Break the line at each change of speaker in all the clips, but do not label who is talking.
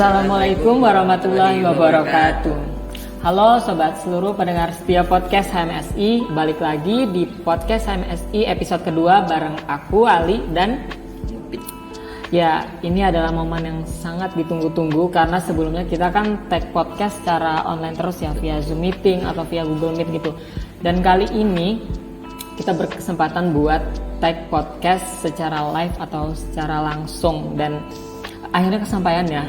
Assalamualaikum warahmatullahi wabarakatuh. Halo sobat seluruh pendengar setia podcast HMSI. Balik lagi di podcast HMSI episode kedua bareng aku Ali dan ya, ini adalah momen yang sangat ditunggu-tunggu karena sebelumnya kita kan tag podcast secara online terus ya, via Zoom meeting atau via Google Meet gitu. Dan kali ini kita berkesempatan buat tag podcast secara live atau secara langsung, dan akhirnya kesampaian ya,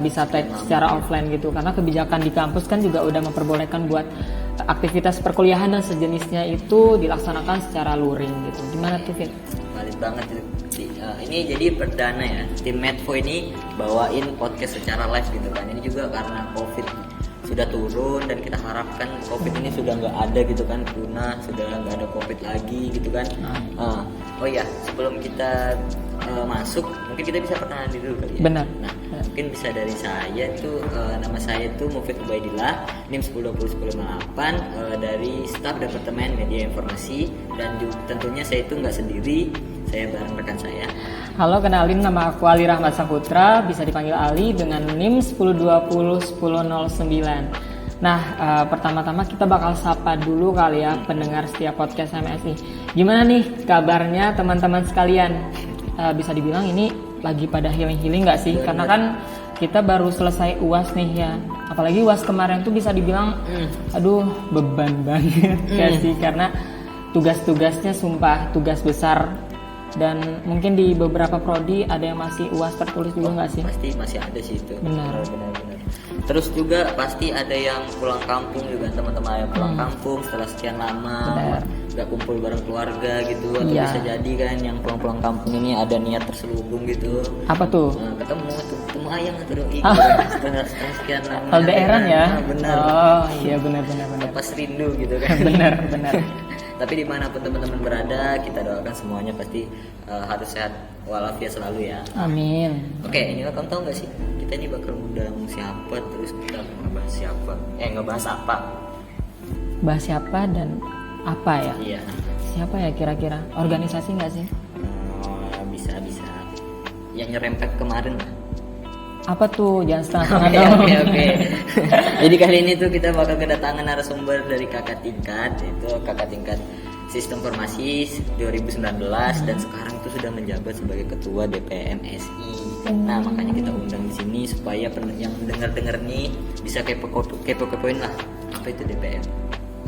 bisa tag secara offline gitu karena kebijakan di kampus kan juga udah memperbolehkan buat aktivitas perkuliahan dan sejenisnya itu dilaksanakan secara luring gitu. Gimana tuh Fit?
Valid banget itu. Ini jadi perdana ya, tim Medfo ini bawain podcast secara live gitu kan. Ini juga karena COVID sudah turun dan kita harapkan COVID ini sudah nggak ada gitu kan, punah, sudah nggak ada COVID lagi gitu kan. Oh iya, sebelum kita masuk, mungkin kita bisa perkenalan diri dulu kali ya.
Benar.
Nah, mungkin bisa dari saya tuh, nama saya tuh Mufid Ubaidillah, NIM 10201058, dari staf Departemen Media Informasi, dan juga tentunya saya itu nggak sendiri, saya bareng rekan saya.
Halo, kenalin nama aku Ali Rahmat Saputra, bisa dipanggil Ali dengan NIM 10201009. Nah, pertama-tama kita bakal sapa dulu kali ya pendengar setiap podcast HMSI. Gimana nih kabarnya teman-teman sekalian? Bisa dibilang ini lagi pada healing-healing nggak sih? Karena kan kita baru selesai UAS nih ya. Apalagi UAS kemarin tuh bisa dibilang, aduh beban banget ya sih. Karena tugas-tugasnya sumpah tugas besar. Dan mungkin di beberapa prodi ada yang masih UAS tertulis juga nggak sih?
Pasti masih ada sih itu.
Benar.
Terus juga pasti ada yang pulang kampung juga, teman-teman yang pulang kampung setelah sekian lama nggak kumpul bareng keluarga gitu, atau bisa jadi kan yang pulang kampung ini ada niat terselubung gitu.
Apa tuh?
Ketemu ayam atau doi setelah sekian lama.
LDR-an ya?
Benar.
Oh iya, benar.
Pas rindu gitu kan.
benar.
Tapi dimanapun teman-teman berada, kita doakan semuanya pasti harus sehat walafiat selalu ya.
Amin.
Oke, ini kamu tahu nggak sih, kita ini bakal undang siapa, terus kita ngebahas siapa? Ngebahas apa?
Bahas siapa dan apa ya?
Iya.
Siapa ya kira-kira? Organisasi nggak sih?
Bisa. Yang nyerempet kemarin lah.
Apa tuh? Jangan setengah-setengah dong.
Oke. Jadi kali ini tuh kita bakal kedatangan narasumber dari kakak tingkat, itu kakak tingkat Sistem Informasi 2019 dan sekarang itu sudah menjabat sebagai ketua DPM SI. Nah, makanya kita undang di sini supaya yang dengar-dengar nih bisa kepo-kepoin lah apa itu DPM.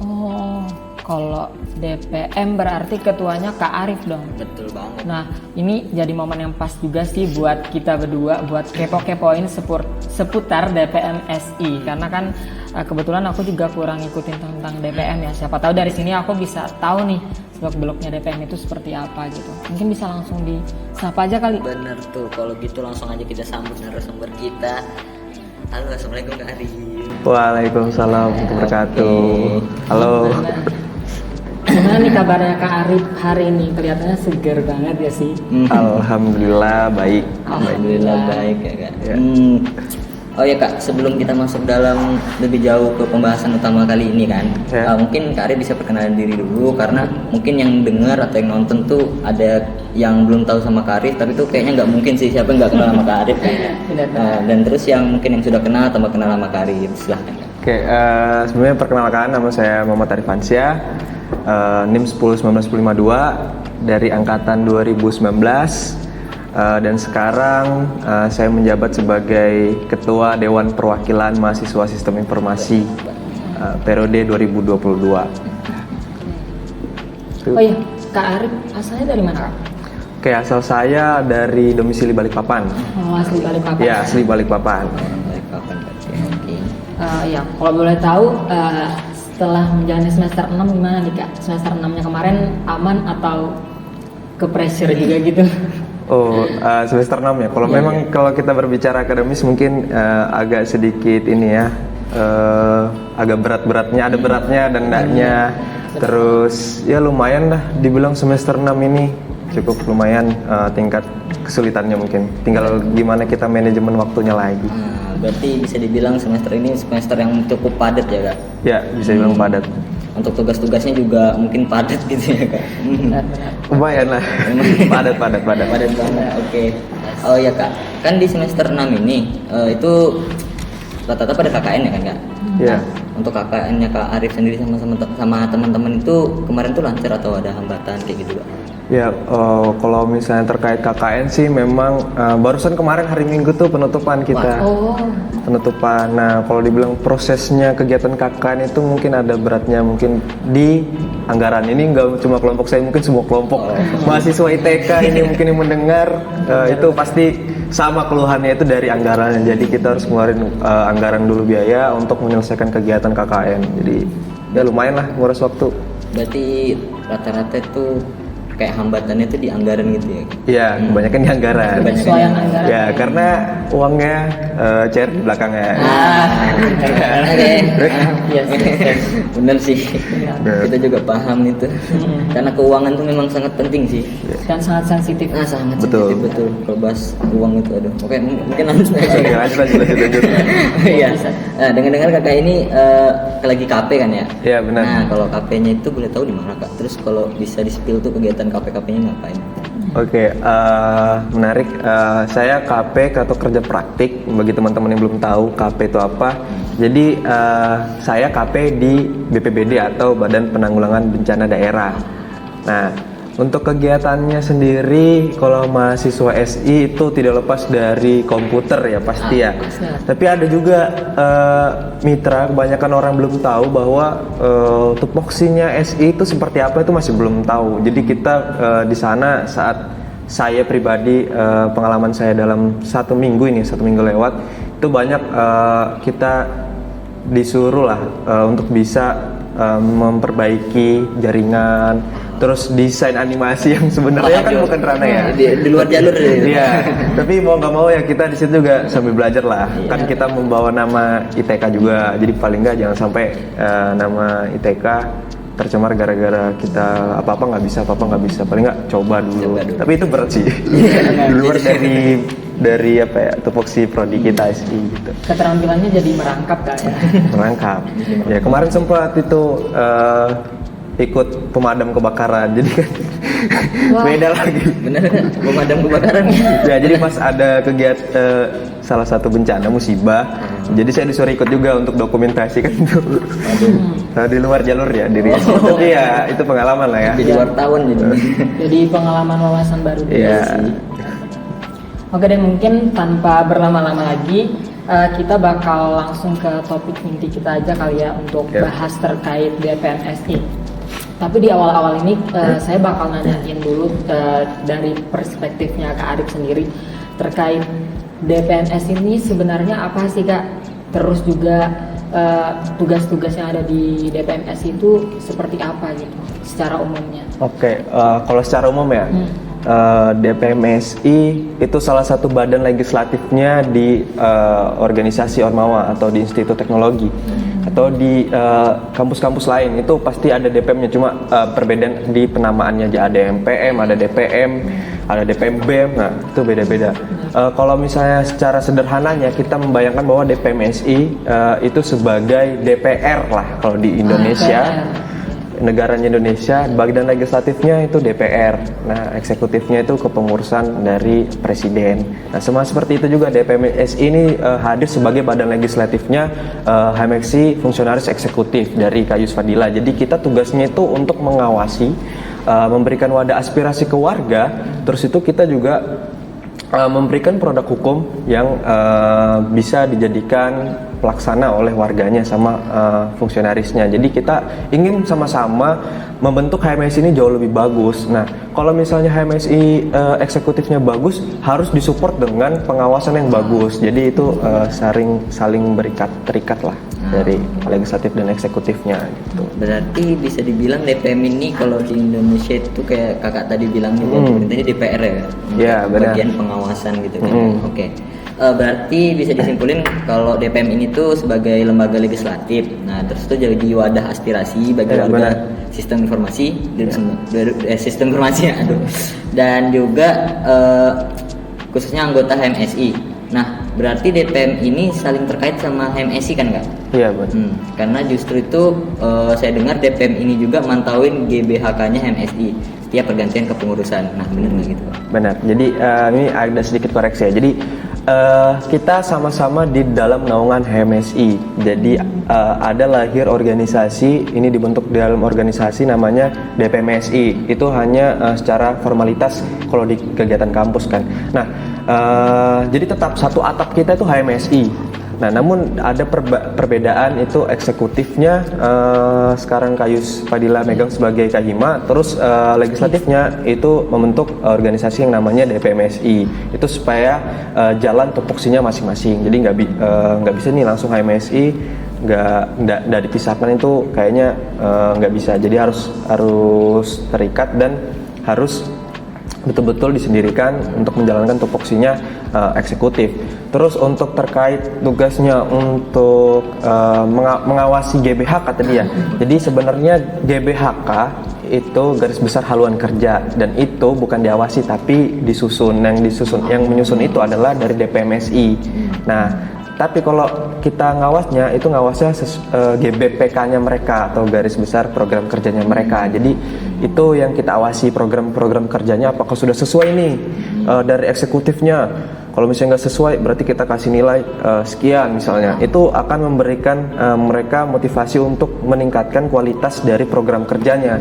Oh,
kalau DPM berarti ketuanya Kak Arif dong.
Betul banget.
Nah, ini jadi momen yang pas juga sih buat kita berdua buat kepo-kepoin seputar DPM SI, karena kan kebetulan aku juga kurang ngikutin tentang DPM ya. Siapa tahu dari sini aku bisa tahu nih seluk-beluknya DPM itu seperti apa gitu. Mungkin bisa langsung disapa aja kali.
Bener tuh, kalau gitu langsung aja kita sambut narasumber kita. Halo, assalamualaikum Kak Arif.
Waalaikumsalam warahmatullahi wabarakatuh. Halo.
Gimana nih kabarnya Kak Arif hari ini? Kelihatannya segar banget ya sih.
Alhamdulillah baik.
Alhamdulillah baik ya Kak.
Ya.
Oh ya Kak, sebelum kita masuk dalam lebih jauh ke pembahasan utama kali ini kan, mungkin Kak Arif bisa perkenalan diri dulu, karena mungkin yang dengar atau yang nonton tuh ada yang belum tahu sama Kak Arif, tapi tuh kayaknya nggak mungkin sih siapa yang nggak kenal sama Kak Arif kan. Dan terus yang mungkin yang sudah kenal tambah kenal sama Kak Arif, silahkan.
Oke, sebelumnya perkenalkan, nama saya Muhammad Arif Ansyah, NIM 10191052 dari angkatan 2019. Dan sekarang saya menjabat sebagai Ketua Dewan Perwakilan Mahasiswa Sistem Informasi periode 2022.
Oh iya, Kak Arif asalnya dari mana Kak?
Oke, asal saya dari domisili Balikpapan.
Oh, asli Balikpapan.
Ya, asli Balikpapan.
Balikpapan berarti. Oke.
Ya, kalau boleh tahu setelah menjalani semester 6 gimana nih Kak? Semester 6-nya kemarin aman atau ke pressure juga gitu?
Oh, semester 6 ya. Kalau memang kalau kita berbicara akademis mungkin agak sedikit ini ya, agak berat-beratnya, ada beratnya dan enggaknya. Terus ya lumayan dah dibilang semester 6 ini cukup lumayan, tingkat kesulitannya mungkin. Tinggal gimana kita manajemen waktunya lagi.
Berarti bisa dibilang semester ini semester yang cukup padat ya Kak?
Ya, bisa dibilang padat.
untuk tugas-tugasnya juga mungkin padat gitu ya Kak.
Benar-benar.
Lumayan lah. padat.
Padat banget. Oke. Oh ya Kak, kan di semester 6 ini itu rata-rata pada KKN ya kan Kak?
Iya.
Untuk KKN-nya Kak Arif sendiri sama teman-teman itu kemarin tuh lancar atau ada hambatan kayak gitu Kak?
Ya, kalau misalnya terkait KKN sih memang barusan kemarin hari Minggu tuh penutupan kita.
Oh,
Penutupan. Nah, kalau dibilang prosesnya kegiatan KKN itu mungkin ada beratnya mungkin di anggaran. Ini nggak cuma kelompok saya, mungkin semua kelompok mahasiswa ITK ini mungkin yang mendengar itu pasti sama keluhannya itu dari anggaran. Jadi kita harus ngeluarin anggaran dulu biaya untuk menyelesaikan kegiatan KKN. Jadi ya lumayan lah nguras waktu.
Berarti rata-rata itu kayak hambatannya itu di anggaran gitu ya?
Iya, kebanyakan di anggaran.
penyesuaian anggaran.
Ya, karena uangnya cair di belakangnya.
Iya sih.
Bener sih.
Bener.
Kita juga paham itu. Karena keuangan itu memang sangat penting sih.
Dan sangat sensitif.
Nah, sangat
Betul.
sensitif betul. Kalau bahas uang itu aduh. Oke, mungkin langsung aja.
Oke, lanjut.
Iya. Nah, dengar-dengar kakak ini lagi KP kan ya?
Iya, benar.
Nah, kalau KP-nya itu boleh tahu di mana Kak? Terus kalau bisa di-spill tuh kegiatan KP-KP-nya ngapain?
Oke, menarik. Saya KP atau kerja praktik. Bagi teman-teman yang belum tahu KP itu apa, jadi saya KP di BPBD atau Badan Penanggulangan Bencana Daerah. Nah, untuk kegiatannya sendiri, kalau mahasiswa SI itu tidak lepas dari komputer ya pasti ya. Tapi ada juga mitra, kebanyakan orang belum tahu bahwa tupoksinya SI itu seperti apa itu masih belum tahu. Jadi kita di sana saat saya pribadi pengalaman saya dalam 1 minggu lewat itu banyak kita disuruh lah untuk bisa memperbaiki jaringan, terus desain animasi yang sebenarnya kan bukan ranah ya.
Di luar jalur ya.
Iya, tapi mau nggak mau ya kita di situ juga sambil belajar lah. Kan kita membawa nama ITK juga, jadi paling nggak jangan sampai nama ITK tercemar gara-gara kita apa-apa nggak bisa, paling nggak coba dulu. Tapi itu berat sih. Di luar dari apa ya tupoksi prodi kita SI gitu.
Keterampilannya jadi merangkap Kak ya.
Merangkap. Ya kemarin sempat itu ikut pemadam kebakaran, jadi kan beda lagi.
Bener kan? Pemadam kebakaran.
Ya jadi pas ada kegiatan salah satu bencana musibah, jadi saya disuruh ikut juga untuk dokumentasi kan itu. Di luar jalur ya diri. Tapi ya itu pengalaman lah ya.
Jadi wartawan jadi.
Jadi pengalaman wawasan baru juga
Iya.
sih. Oke deh, mungkin tanpa berlama-lama lagi kita bakal langsung ke topik inti kita aja kali ya untuk bahas terkait DPMSI. Tapi di awal-awal ini saya bakal nanyain dulu dari perspektifnya Kak Arif sendiri terkait DPMS ini sebenarnya apa sih Kak? Terus juga tugas-tugas yang ada di DPMS itu seperti apa gitu secara umumnya?
Oke, kalau secara umum ya, DPMSI itu salah satu badan legislatifnya di organisasi Ormawa atau di Institut Teknologi atau di kampus-kampus lain itu pasti ada DPM-nya, cuma perbedaan di penamaannya aja, ada MPM, ada DPM, ada DPM BEM, nah itu beda-beda. Kalau misalnya secara sederhananya kita membayangkan bahwa DPMSI itu sebagai DPR lah kalau di Indonesia. Negaranya Indonesia, badan legislatifnya itu DPR, nah eksekutifnya itu kepengurusan dari presiden. Nah sama seperti itu juga DPMSI ini hadir sebagai badan legislatifnya HMSI fungsionaris eksekutif dari Kak Yusfadila. Jadi kita tugasnya itu untuk mengawasi, memberikan wadah aspirasi ke warga, terus itu kita juga memberikan produk hukum yang bisa dijadikan pelaksana oleh warganya sama fungsionarisnya. Jadi kita ingin sama-sama membentuk HMSI ini jauh lebih bagus. Nah, kalau misalnya HMSI eksekutifnya bagus, harus disupport dengan pengawasan yang bagus. Jadi itu saling terikat lah dari legislatif dan eksekutifnya gitu.
Berarti bisa dibilang DPM ini kalau di Indonesia itu kayak kakak tadi bilang juga pemerintahnya DPR ya?
Ya, benar.
Bagian pengawasan gitu kan. Oke. Berarti bisa disimpulin kalau DPM ini tuh sebagai lembaga legislatif. Nah, terus itu jadi wadah aspirasi bagi warga,
benar.
sistem informasi sistem informasi ya, aduh. Dan juga khususnya anggota HMSI. Nah, berarti DPM ini saling terkait sama HMSI kan Kak?
Iya betul.
Karena justru itu saya dengar DPM ini juga mantauin GBHK-nya HMSI setiap pergantian kepengurusan. Nah benar nggak gitu Pak?
Benar. Jadi ini ada sedikit koreksi ya. Jadi kita sama-sama di dalam naungan HMSI. Jadi ada lahir organisasi, ini dibentuk di dalam organisasi namanya DPMSI. Itu hanya secara formalitas kalau di kegiatan kampus kan. Nah, jadi tetap satu atap kita itu HMSI. Nah, namun ada perbedaan itu eksekutifnya sekarang Kayus Fadila megang sebagai Kahima, terus legislatifnya itu membentuk organisasi yang namanya DPMSI. Itu supaya jalan tupoksinya masing-masing. Jadi nggak bisa nih langsung HMSI nggak dipisahkan, itu kayaknya nggak bisa. Jadi harus terikat dan harus betul-betul disendirikan untuk menjalankan tupoksinya eksekutif. Terus untuk terkait tugasnya untuk mengawasi GBHK tadi ya. Jadi sebenarnya GBHK itu garis besar haluan kerja, dan itu bukan diawasi tapi disusun. Yang menyusun itu adalah dari DPMSI. Nah, tapi kalau kita ngawasnya itu ngawasnya GBPK-nya mereka atau garis besar program kerjanya mereka. Jadi itu yang kita awasi, program-program kerjanya apakah sudah sesuai nih dari eksekutifnya. Kalau misalnya nggak sesuai berarti kita kasih nilai sekian misalnya. Itu akan memberikan mereka motivasi untuk meningkatkan kualitas dari program kerjanya.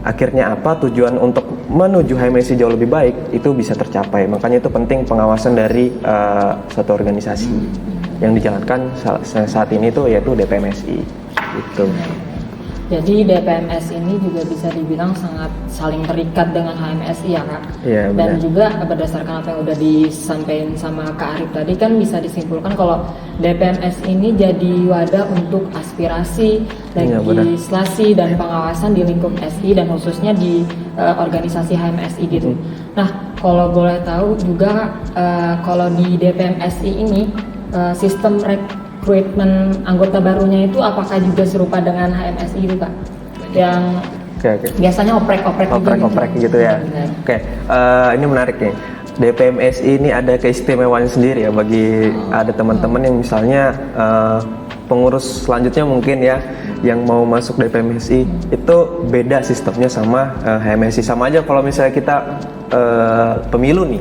Akhirnya apa, tujuan untuk menuju HMSI jauh lebih baik itu bisa tercapai. Makanya itu penting pengawasan dari suatu organisasi yang dijalankan saat ini itu yaitu DPMSI gitu.
Jadi DPMS ini juga bisa dibilang sangat saling terikat dengan HMSI ya Kak.
Iya,
dan
benar.
juga berdasarkan apa yang udah disampaikan sama Kak Arif tadi kan bisa disimpulkan kalau DPMS ini jadi wadah untuk aspirasi, legislasi dan pengawasan di lingkup SI dan khususnya di organisasi HMSI gitu. Nah, kalau boleh tahu juga kalau di DPMSI ini sistem rekrutmen anggota barunya itu apakah juga serupa dengan HMSI itu Kak? Yang
Oke.
biasanya oprek-oprek
gitu ya. Oke, ini menarik nih. DPMSI ini ada keistimewaan sendiri ya bagi ada teman-teman yang misalnya pengurus selanjutnya mungkin ya yang mau masuk DPMSI itu beda sistemnya sama HMSI. Sama aja kalau misalnya kita pemilu nih.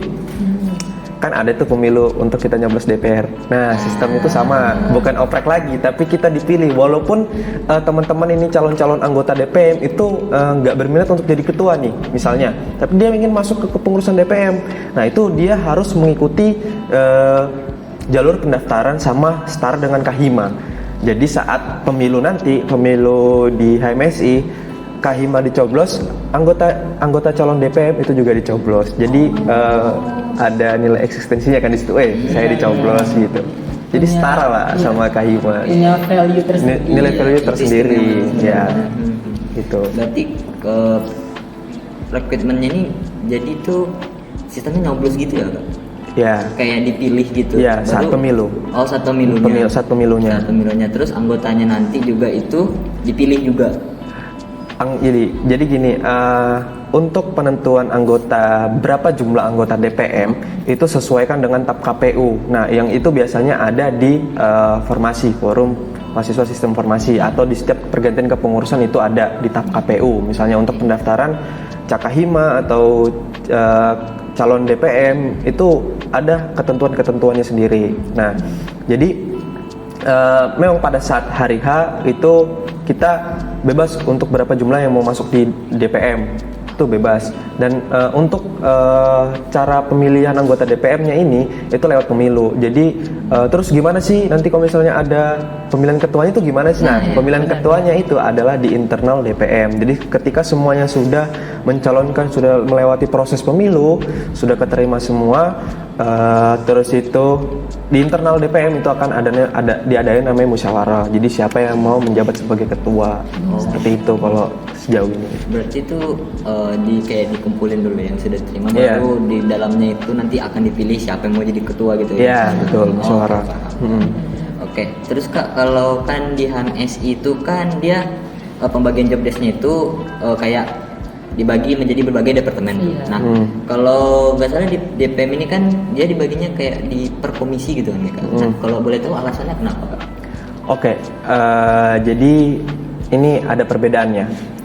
Kan ada tuh pemilu untuk kita nyoblos DPR. Nah, sistem itu sama, bukan oprek lagi, tapi kita dipilih. Walaupun teman-teman ini calon-calon anggota DPM itu nggak berminat untuk jadi ketua nih, misalnya, tapi dia ingin masuk ke kepengurusan DPM. Nah, itu dia harus mengikuti jalur pendaftaran sama setara dengan Kahima. Jadi saat pemilu nanti, pemilu di HMSI, Kahima dicoblos, anggota calon DPM itu juga dicoblos. Jadi ada nilai eksistensinya kan di situ. Saya dicoblos gitu. Jadi setara lah sama Kahima.
Punya value tersendiri.
Nilai value tersendiri, ya. Gitu.
Berarti ke rekrutmennya ini jadi tuh sistemnya nyoblos gitu ya Kak?
Ya.
Kayak dipilih gitu.
Ya, saat pemilu.
Oh, saat pemilunya.
Saat pemilunya.
Saat pemilunya. Terus anggotanya nanti juga itu dipilih juga.
Jadi gini, untuk penentuan anggota, berapa jumlah anggota DPM itu sesuaikan dengan TAP KPU. Nah, yang itu biasanya ada di formasi, forum mahasiswa sistem formasi, atau di setiap pergantian kepengurusan itu ada di TAP KPU. Misalnya untuk pendaftaran Cakahima atau calon DPM itu ada ketentuan-ketentuannya sendiri. Nah, jadi memang pada saat hari H itu kita bebas untuk berapa jumlah yang mau masuk di DPM, itu bebas. Dan untuk cara pemilihan anggota DPM-nya ini itu lewat pemilu. Jadi terus gimana sih nanti kalau misalnya ada pemilihan ketuanya itu gimana sih? Nah, pemilihan ketuanya itu adalah di internal DPM. Jadi ketika semuanya sudah mencalonkan, sudah melewati proses pemilu, sudah keterima semua, terus itu di internal DPM itu akan diadain namanya musyawarah. Jadi siapa yang mau menjabat sebagai ketua, seperti itu kalau sejauh ini.
Berarti itu kayak dikumpulin dulu yang sudah terima, baru di dalamnya itu nanti akan dipilih siapa yang mau jadi ketua gitu ya?
Iya, betul, musyawarah.
Oke, terus Kak, kalau kan di HMSI itu kan dia pembagian job desk-nya itu kayak dibagi menjadi berbagai departemen.
Iya.
Nah, kalau nggak salah di DPM ini kan dia dibaginya kayak di per komisi gitu kan ya, Kak. Nah, kalau boleh tahu alasannya kenapa, Kak?
Oke, jadi ini ada perbedaannya.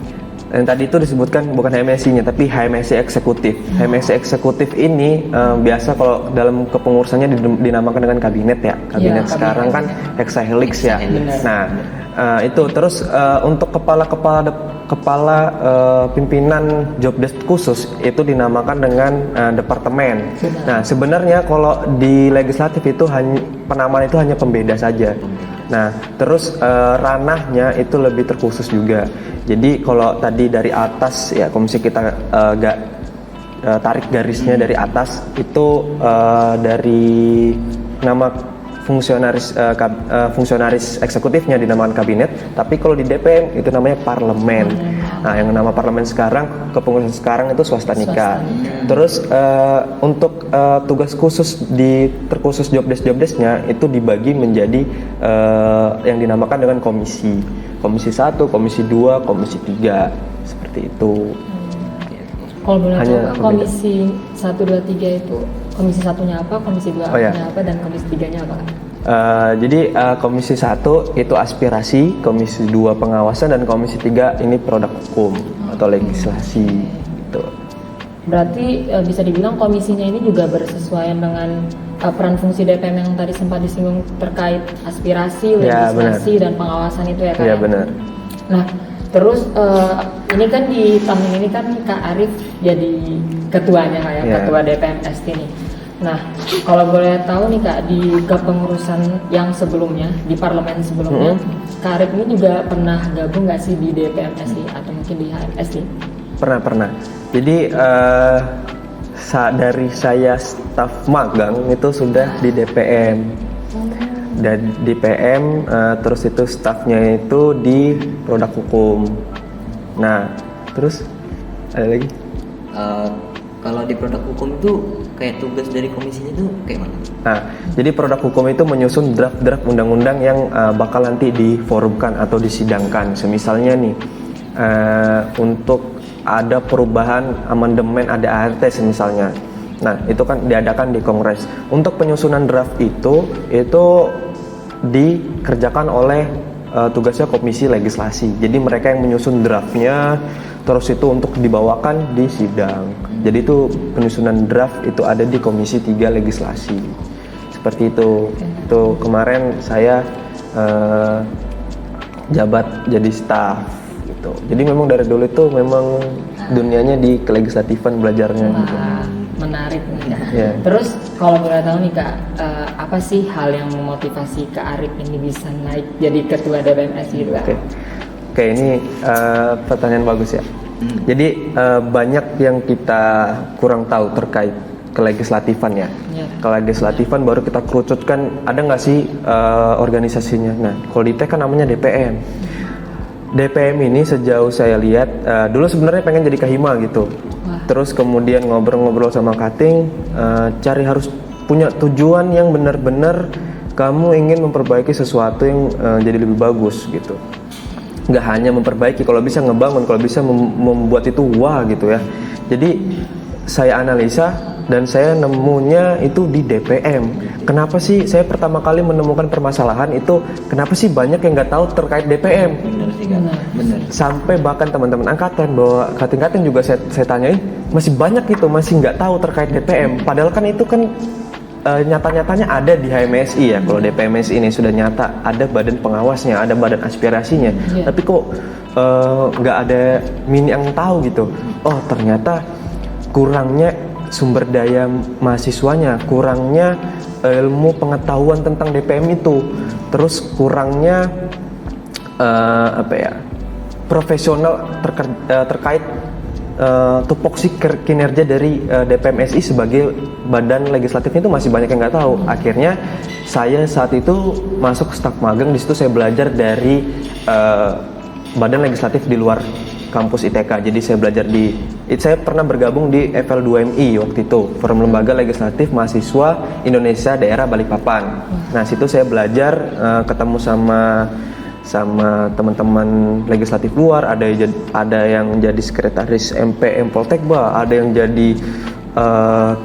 Yang tadi itu disebutkan bukan HMSI-nya, tapi HMSI eksekutif. HMSI eksekutif ini biasa kalau dalam kepengurusannya dinamakan dengan kabinet ya. Kabinet sekarang kan hexahelix ya. Nah, itu terus untuk kepala pimpinan job desk khusus itu dinamakan dengan departemen. Nah, sebenarnya kalau di legislatif itu penamaan itu hanya pembeda saja. Nah, terus ranahnya itu lebih terkhusus juga. Jadi kalau tadi dari atas ya, komisi kita tarik garisnya dari atas itu dari nama fungsionaris eksekutifnya dinamakan kabinet, tapi kalau di DPM itu namanya parlemen. Nah, yang nama parlemen sekarang, kepengurusan sekarang itu swasta nikah. Terus untuk tugas khusus terkhusus job desk-nya itu dibagi menjadi yang dinamakan dengan komisi 1, komisi 2, komisi 3 seperti itu.
Kalau boleh tahu komisi 1, 2, 3 itu komisi satunya apa, komisi 2-nya apa, dan komisi 3-nya apa?
Jadi komisi 1 itu aspirasi, komisi 2 pengawasan, dan komisi 3 ini produk hukum atau legislasi gitu.
Berarti bisa dibilang komisinya ini juga bersesuaian dengan peran fungsi DPM yang tadi sempat disinggung terkait aspirasi, legislasi, dan pengawasan itu ya Kak?
Iya benar.
Nah, terus ini kan di tahun ini kan Kak Arif jadi ketuanya Kak ya, ketua DPM ST nih. Nah, kalau boleh tahu nih Kak, di kepengurusan yang sebelumnya, di parlemen sebelumnya, Kak Arif ini juga pernah gabung nggak sih di DPM ST atau mungkin di HMSI?
Pernah. Jadi dari saya staf magang itu sudah di DPM. Dan di PM terus itu stafnya itu di produk hukum. Nah, terus ada lagi?
Kalau di produk hukum itu kayak tugas dari komisinya itu kayak mana?
Nah, jadi produk hukum itu menyusun draft-draft undang-undang yang bakal nanti diforumkan atau disidangkan. Semisalnya nih, untuk ada perubahan amandemen ada ART misalnya. Nah, itu kan diadakan di Kongres. Untuk penyusunan draft itu dikerjakan oleh tugasnya komisi legislasi. Jadi mereka yang menyusun draftnya, terus itu untuk dibawakan di sidang. Jadi itu penyusunan draft itu ada di komisi 3 legislasi. Seperti itu. Itu kemarin saya jabat jadi staf gitu. Jadi memang dari dulu itu memang dunianya di kelegislatifan belajarnya. Gitu.
Menarik nih Kak. Yeah. Terus kalau boleh tahu nih Kak, apa sih hal yang memotivasi Kak Arif ini bisa naik jadi ketua DPMS gitu Kak?
Oke, ini pertanyaan bagus ya. Jadi banyak yang kita kurang tahu terkait kelegislatifan ya. Kelegislatifan baru kita kerucutkan, ada nggak sih organisasinya? Nah, kalau di TK kan namanya DPM. DPM ini sejauh saya lihat dulu sebenarnya pengen jadi kahima gitu. Terus kemudian ngobrol-ngobrol sama Kating, harus punya tujuan yang benar-benar kamu ingin memperbaiki sesuatu yang jadi lebih bagus gitu. Nggak hanya memperbaiki, kalau bisa ngebangun, kalau bisa membuat itu wah gitu ya. Jadi saya analisa dan saya nemunya itu di DPM. Kenapa sih saya pertama kali menemukan permasalahan itu, kenapa sih banyak yang nggak tahu terkait DPM? Benar. Sampai bahkan teman-teman angkatan bahwa kating-kating juga saya tanyain, masih banyak itu masih nggak tahu terkait DPM. Padahal kan itu kan nyata-nyatanya ada di HMSI ya. Kalau DPMS ini sudah nyata ada badan pengawasnya, ada badan aspirasinya. Tapi kok nggak ada yang tahu gitu. Oh ternyata kurangnya sumber daya mahasiswanya, kurangnya ilmu pengetahuan tentang DPM itu, terus kurangnya profesional terkait tupoksi kinerja dari DPMSI sebagai badan legislatifnya itu masih banyak yang nggak tahu. Akhirnya saya saat itu masuk staf magang, di situ saya belajar dari badan legislatif di luar kampus ITK. Jadi saya pernah bergabung di FL2MI waktu itu, Forum Lembaga Legislatif Mahasiswa Indonesia Daerah Balikpapan. Nah, situ saya belajar ketemu sama sama teman-teman legislatif luar, ada yang jadi sekretaris MPM Poltekba, ada yang jadi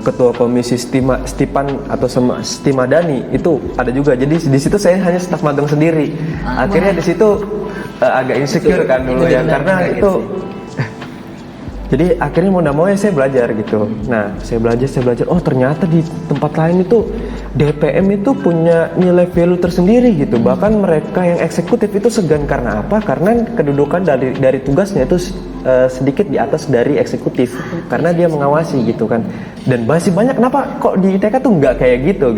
ketua komisi Stipan atau Stimadani, itu ada juga. Jadi di situ saya hanya staf magang sendiri. Akhirnya di situ agak insecure kan dulu ya, karena itu jadi akhirnya mau nggak mau ya saya belajar gitu. Nah saya belajar, oh ternyata di tempat lain itu DPM itu punya nilai value tersendiri gitu. Bahkan mereka yang eksekutif itu segan karena apa? Karena kedudukan dari tugasnya itu sedikit di atas dari eksekutif, karena dia mengawasi gitu kan. Dan masih banyak, kenapa kok di ITK tuh nggak kayak gitu.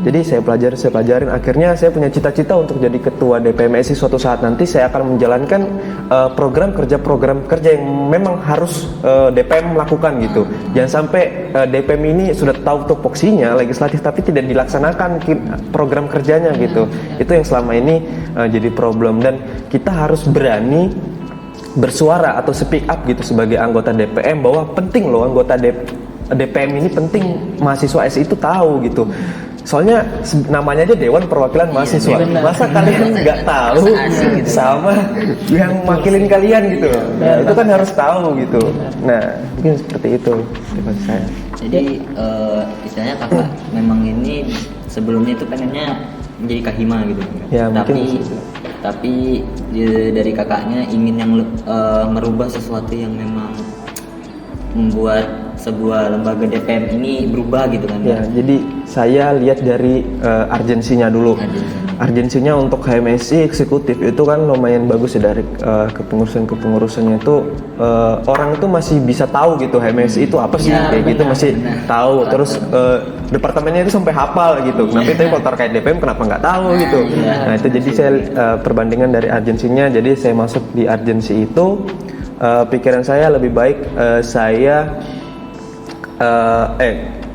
Jadi saya pelajarin, akhirnya saya punya cita-cita untuk jadi ketua DPM SI. Suatu saat nanti saya akan menjalankan program kerja yang memang harus DPM melakukan gitu. Jangan sampai DPM ini sudah tahu tupoksinya legislatif tapi tidak dilaksanakan program kerjanya gitu. Itu yang selama ini jadi problem, dan kita harus berani bersuara atau speak up gitu sebagai anggota DPM, bahwa penting loh anggota DPM ini penting, mahasiswa SI itu tahu gitu. Soalnya namanya aja Dewan Perwakilan Mahasiswa. Masa kalian nggak tahu sama yang makilin kalian gitu? Nah, itu kan harus tahu gitu. Nah, mungkin seperti itu maksud saya.
Jadi istilahnya kakak memang ini sebelumnya itu pengennya menjadi kahima gitu.
Ya,
tapi dari kakaknya ingin yang merubah sesuatu yang memang membuat sebuah lembaga DPM ini berubah gitu kan.
Ya, jadi saya lihat dari urgensinya dulu. Urgensinya untuk HMSI eksekutif itu kan lumayan bagus ya, dari kepengurusannya itu orang itu masih bisa tahu gitu HMSI itu apa sih, kayak gitu masih tahu. Terus departemennya itu sampai hafal gitu. Tapi kalau terkait DPM kenapa nggak tahu gitu. Nah itu jadi saya perbandingan dari urgensinya. Jadi saya masuk di urgensi itu, pikiran saya lebih baik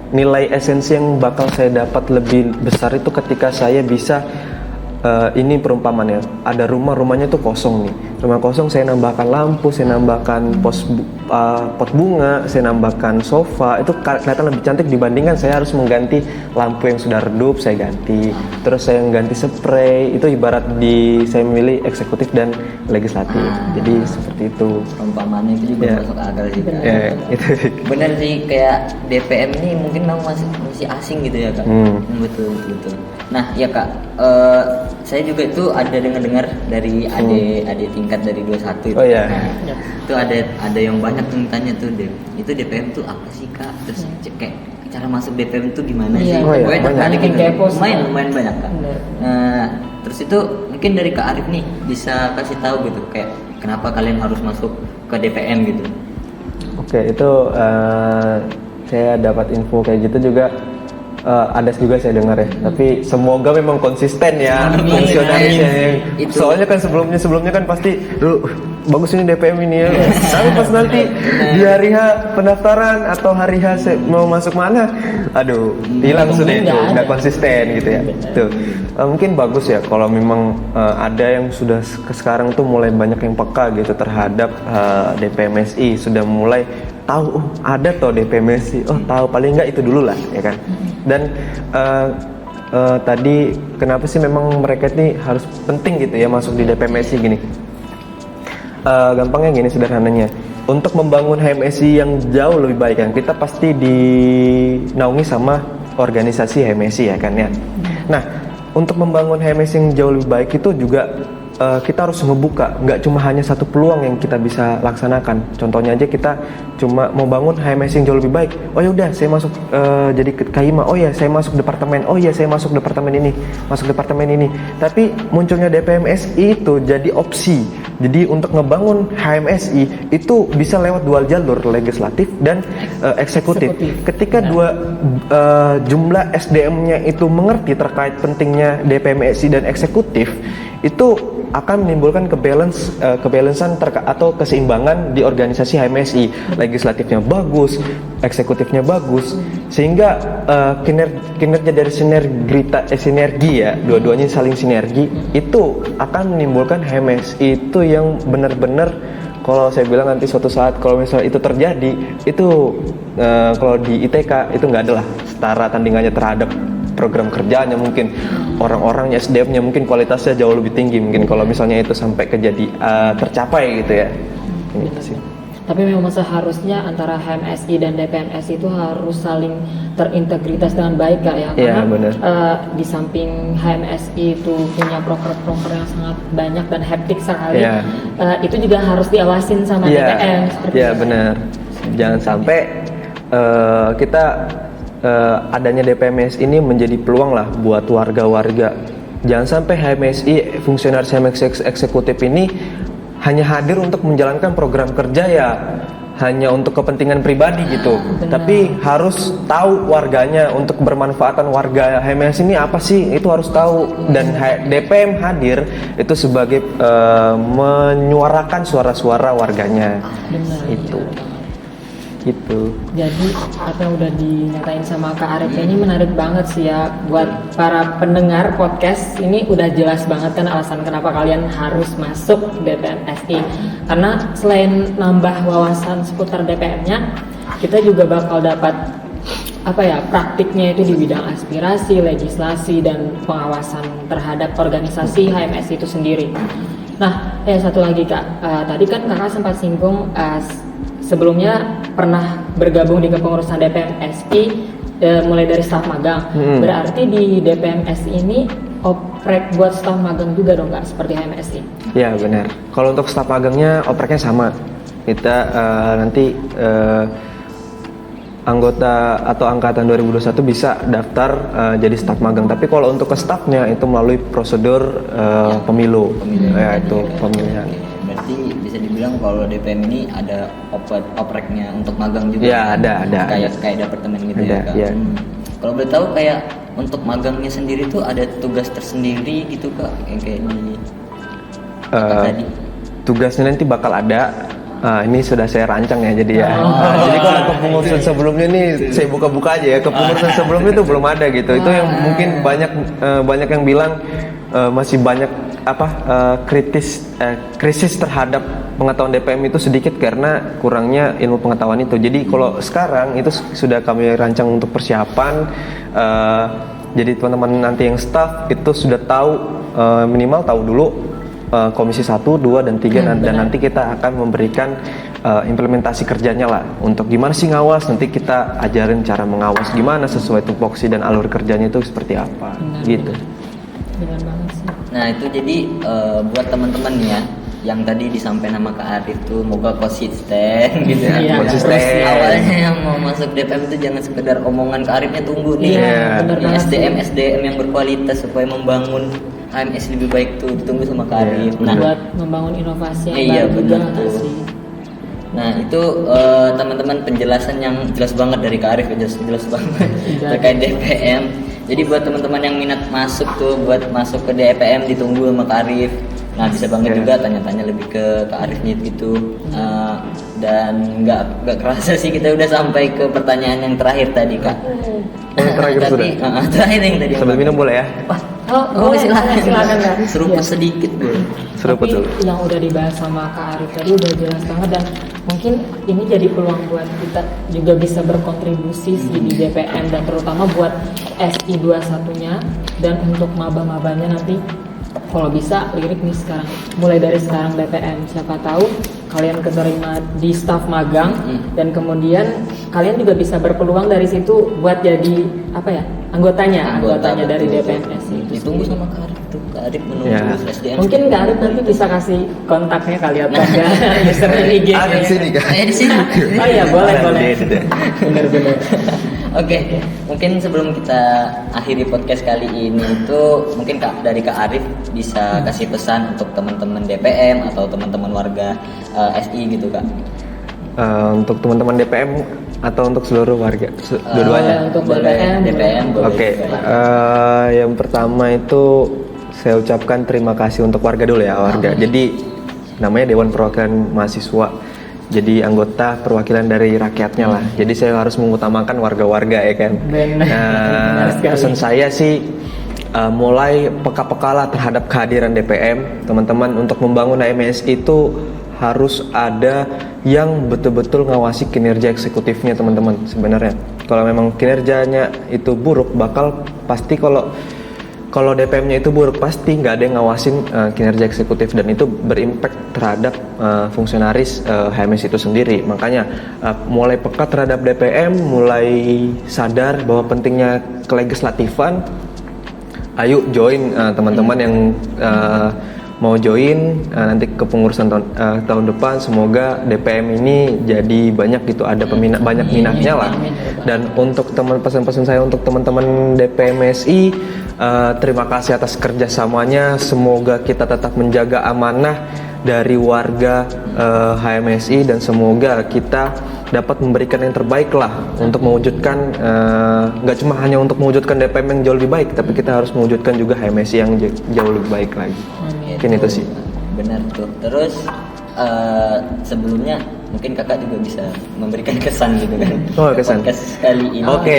nilai esensi yang bakal saya dapat lebih besar itu ketika saya bisa ini perumpamannya, ada rumahnya tuh kosong nih, rumah kosong saya nambahkan lampu, saya nambahkan pot bunga, saya nambahkan sofa, itu kelihatan lebih cantik dibandingkan saya harus mengganti lampu yang sudah redup, saya ganti, terus saya ganti spray. Itu ibarat saya memilih eksekutif dan legislatif. Jadi seperti itu.
Perumpamannya itu juga masuk akal sih.
Itu.
Bener sih, kayak DPM ini mungkin kamu masih asing gitu ya kak. Betul. Nah ya kak, saya juga itu ada dengar dari adik tingkat dari 21 itu.
Oh iya.
Nah, itu ada yang banyak yang tanya tuh, itu DPM tuh apa sih kak? Terus kayak cara masuk DPM tuh gimana sih?
Oh, iya.
Banyak gitu.
Kepo,
Lumayan banyak kak. Nah, terus itu mungkin dari Kak Arif nih bisa kasih tahu gitu kayak kenapa kalian harus masuk ke DPM gitu.
Oke, itu saya dapat info kayak gitu juga. Ada juga saya dengar ya, tapi semoga memang konsisten ya fungsionalnya. Soalnya kan sebelumnya kan pasti bagus ini DPM ini ya. Tapi pas nanti di hari H pendaftaran atau hari H mau masuk mana, aduh hilang sudah itu, nggak konsisten gitu ya. Tuh mungkin bagus ya kalau memang ada yang sudah sekarang tuh mulai banyak yang peka gitu terhadap DPM SI, sudah mulai tahu ada toh DPM SI, tahu paling nggak itu dulu lah ya kan. Dan tadi kenapa sih memang mereka ini harus penting gitu ya masuk di DPM SI gini. Gampangnya gini, sederhananya, untuk membangun HMSI yang jauh lebih baik kan, kita pasti dinaungi sama organisasi HMSI ya kan ya. Nah, untuk membangun HMSI yang jauh lebih baik itu juga kita harus ngebuka, nggak cuma hanya satu peluang yang kita bisa laksanakan. Contohnya aja kita cuma mau bangun HMSI yang jauh lebih baik. Oh ya udah, saya masuk jadi KHIMA. Oh ya, saya masuk departemen. Oh ya, saya masuk departemen ini. Tapi munculnya DPM SI itu jadi opsi. Jadi untuk ngebangun HMSI itu bisa lewat dual jalur, legislatif dan eksekutif. Ketika jumlah SDM-nya itu mengerti terkait pentingnya DPM SI dan eksekutif, itu akan menimbulkan kebalansan atau keseimbangan di organisasi HMSI. Legislatifnya bagus, eksekutifnya bagus, sehingga kinerja dari sinergi ya, dua-duanya saling sinergi, itu akan menimbulkan HMSI itu yang benar-benar, kalau saya bilang nanti suatu saat kalau misalnya itu terjadi, itu kalau di ITK itu nggak adalah setara tandingannya terhadap program kerjanya, mungkin orang-orangnya, SDM-nya mungkin kualitasnya jauh lebih tinggi mungkin kalau misalnya itu sampai tercapai gitu ya. Gitu sih.
Tapi memang seharusnya antara HMSI dan DPMSI itu harus saling terintegritas dengan baik Kak ya.
Iya,
Karena
benar.
Di samping HMSI itu punya proker-proker yang sangat banyak dan hektik sekali,
Iya.
Itu juga harus diawasin sama DPM seperti
Iya
itu.
benar. Jangan sampai kita adanya DPMS ini menjadi peluang lah buat warga-warga. Jangan sampai HMSI, fungsionaris HMSI eksekutif ini hanya hadir untuk menjalankan program kerja ya hanya untuk kepentingan pribadi gitu. Tapi harus tahu warganya, untuk bermanfaatan warga HMS ini apa sih, itu harus tahu. Dan DPM hadir itu sebagai menyuarakan suara-suara warganya.
Benar.
Itu gitu.
Jadi apa yang udah dinyatain sama Kak Arif ini menarik banget sih ya buat para pendengar podcast. Ini udah jelas banget kan alasan kenapa kalian harus masuk DPMSI. Karena selain nambah wawasan seputar DPM-nya, kita juga bakal dapat praktiknya itu di bidang aspirasi, legislasi, dan pengawasan terhadap organisasi HMSI itu sendiri. Nah, satu lagi Kak, tadi kan Kakak sempat singgung sebelumnya pernah bergabung di kepengurusan DPMSI mulai dari staf magang. Berarti di DPMSI ini oprek buat staf magang juga dong Kak, seperti HMSI?
Ya benar. Kalau untuk staf magangnya opreknya sama. Kita nanti anggota atau angkatan 2021 bisa daftar jadi staf magang. Tapi kalau untuk ke stafnya itu melalui prosedur pemilu. Ya itu pemilihan.
Berarti bisa dibilang kalau DPM ini ada opreknya untuk magang juga.
Ya ada.
Kayak departemen gitu
Ada,
ya Kak.
ya.
Kalau boleh tahu kayak untuk magangnya sendiri tuh ada tugas tersendiri gitu Kak, yang kayak di tadi.
Tugasnya nanti bakal ada. Ini sudah saya rancang ya jadi ya. Jadi kalau kepengurusan sebelumnya nih saya buka-buka aja ya. Kepengurusan sebelumnya itu belum ada gitu. Itu yang mungkin banyak yang bilang masih banyak krisis terhadap pengetahuan DPM itu sedikit karena kurangnya ilmu pengetahuan itu. Jadi kalau sekarang itu sudah kami rancang untuk persiapan. Jadi teman-teman nanti yang staff itu sudah tahu minimal tahu dulu komisi 1, 2, dan 3 dan nanti kita akan memberikan implementasi kerjanya lah untuk gimana sih ngawas. Nanti kita ajarin cara mengawas gimana sesuai tupoksi dan alur kerjanya itu seperti apa. Gitu.
Benar banget sih.
Nah itu jadi buat teman-teman ya yang tadi disampaikan sama Kak Arif tuh moga konsisten gitu ya.
Iya,
konsisten.
Terus awalnya yang mau masuk DPM itu jangan sekedar omongan Kak Arifnya, tunggu nih.
Iya, benar banget
SDM yang berkualitas supaya membangun HMS lebih baik tuh ditunggu sama Kak Arif. Nah,
Buat membangun inovasi yang
iya,
baru juga
benar tuh.
sih.
Nah itu teman-teman penjelasan yang jelas banget dari Kak Arif, jelas banget terkait DPM. Jadi buat teman-teman yang minat masuk tuh, buat masuk ke DPM ditunggu sama Kak Arif. Nah bisa banget juga tanya-tanya lebih ke Kak Arifnya gitu. Dan nggak kerasa sih kita udah sampai ke pertanyaan yang terakhir tadi Kak.
Yang terakhir
Tadi,
sudah.
terakhir yang tadi.
Sambil minum boleh ya?
Oh, silakan Kak.
Seruput sedikit boleh.
Seruput
Tapi
dulu.
yang udah dibahas sama Kak Arif tadi udah jelas banget, dan mungkin ini jadi peluang buat kita juga bisa berkontribusi sih di DPM, dan terutama buat SI 21-nya dan untuk maba-mabanya nanti kalau bisa lirik nih sekarang, mulai dari sekarang DPM, siapa tahu kalian keterima di staf magang dan kemudian kalian juga bisa berpeluang dari situ buat jadi anggotanya dari DPMS itu.
Ditunggu sama Kak Arif tuh. Kak Arif menunggu
Ya.
SDM.
Mungkin Kak Arif nanti bisa kasih kontaknya kali atau enggak username IG-nya.
Ada di sini kan?
Di sini.
Oh iya, boleh.
Ada.
Bener.
Oke, mungkin sebelum kita akhiri podcast kali ini itu mungkin dari Kak Arif bisa kasih pesan untuk teman-teman DPM atau teman-teman warga SI gitu Kak.
Untuk teman-teman DPM atau untuk seluruh warga, dua-duanya.
Untuk
DPM boleh.
Oke, yang pertama itu saya ucapkan terima kasih untuk warga dulu ya, warga. Jadi namanya Dewan Perwakilan Mahasiswa. Jadi anggota perwakilan dari rakyatnya lah. Jadi saya harus mengutamakan warga-warga ya kan.
Benar sekali.
Pesan saya sih mulai peka-pekalah terhadap kehadiran DPM. Teman-teman, untuk membangun HMS itu harus ada yang betul-betul ngawasi kinerja eksekutifnya teman-teman sebenarnya. Kalau memang kinerjanya itu buruk, bakal pasti kalau DPM-nya itu buruk pasti nggak ada yang ngawasin kinerja eksekutif, dan itu berimpact terhadap fungsionaris HMS itu sendiri. Makanya mulai peka terhadap DPM, mulai sadar bahwa pentingnya kelegislatifan. Ayo join teman-teman yang mau join nanti kepengurusan tahun depan. Semoga DPM ini jadi banyak gitu, ada banyak minatnya lah. Dan untuk pesan-pesan saya untuk teman-teman DPMSI, terima kasih atas kerjasamanya. Semoga kita tetap menjaga amanah dari warga HMSI, dan semoga kita dapat memberikan yang terbaik lah untuk mewujudkan, nggak cuma hanya untuk mewujudkan DPM yang jauh lebih baik, tapi kita harus mewujudkan juga HMSI yang jauh lebih baik lagi. Mungkin itu sih.
Benar tuh. Terus sebelumnya mungkin kakak juga bisa memberikan kesan gitu kan.
Oh, kesan.
Podcast kali ini.
Oke.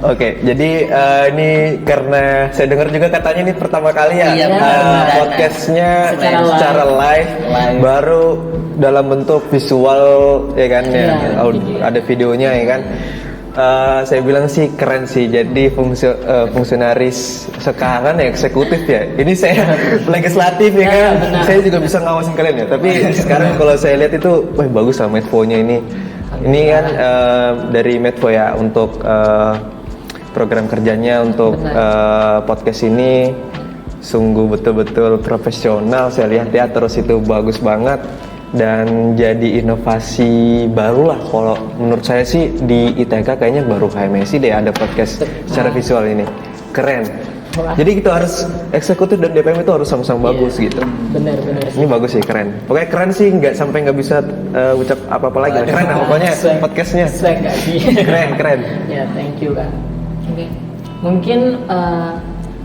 Oke. Jadi ini karena saya dengar juga katanya ini pertama kali ya,
Iya,
podcastnya secara live, baru dalam bentuk visual ya kan, ada videonya ya kan. Saya bilang sih keren sih, jadi fungsionaris sekarang ya eksekutif ya, ini saya legislatif ya kan, saya juga bisa ngawasin kalian ya, tapi sekarang kalau saya lihat itu wah bagus lah Medvo-nya ini kan dari Medvo ya untuk program kerjanya untuk podcast ini sungguh betul-betul profesional saya lihat ya, terus itu bagus banget. Dan jadi inovasi baru lah kalau menurut saya sih di ITK, kayaknya baru HMSI deh ada podcast secara visual ini, keren. Jadi kita harus eksekutif dan DPM itu harus sama-sama bagus gitu.
Benar.
Ini bagus sih, keren. Pokoknya keren sih, nggak sampai nggak bisa ucap apa-apa lagi. Keren lah pokoknya podcastnya. Keren.
Ya, thank you Kak. Oke. Mungkin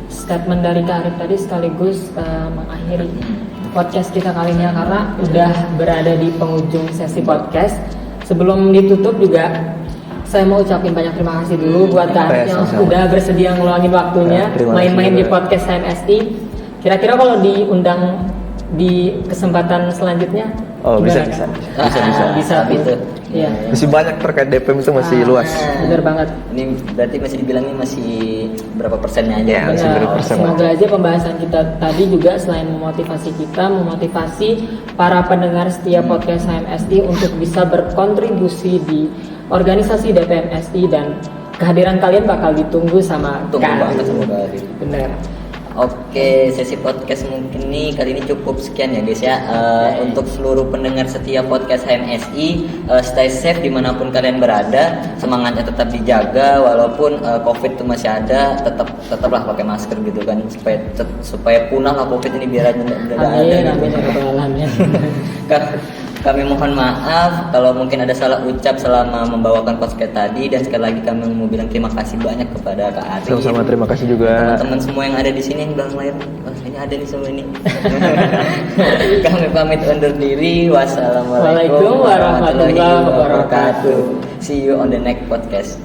statement dari Kak Arif tadi sekaligus mengakhiri podcast kita kali ini, karena udah berada di penghujung sesi podcast. Sebelum ditutup juga saya mau ucapin banyak terima kasih dulu buat Kak Arif yang udah bersedia ngeluangin waktunya main-main di podcast HMSI. Kira-kira kalau diundang di kesempatan selanjutnya
bisa.
Itu.
Iya.
Masih banyak terkait DPM itu masih luas.
Bener banget.
Ini berarti masih dibilangnya masih berapa persennya aja.
Ya, masih
Benar.
berapa persen.
Semoga aja pembahasan kita tadi juga selain memotivasi kita, memotivasi para pendengar setia podcast HMSI untuk bisa berkontribusi di organisasi DPMSI, dan kehadiran kalian bakal ditunggu sama Kak Arif. Benar.
Oke, sesi podcast mungkin nih kali ini cukup sekian ya guys ya. Untuk seluruh pendengar setia podcast HMSI, stay safe dimanapun kalian berada, semangatnya tetap dijaga walaupun COVID itu masih ada, tetaplah pakai masker gitu kan, supaya punah lah COVID ini, biar aja nggak ada.
Amin.
Kami mohon maaf kalau mungkin ada salah ucap selama membawakan podcast tadi, dan sekali lagi kami mau bilang terima kasih banyak kepada Kak Arif.
Sama-sama, terima kasih juga
teman-teman semua yang ada di sini yang belakang layar. Ini ada nih semua ini. Kami pamit undur diri. Wassalamualaikum warahmatullahi wabarakatuh. See you on the next podcast.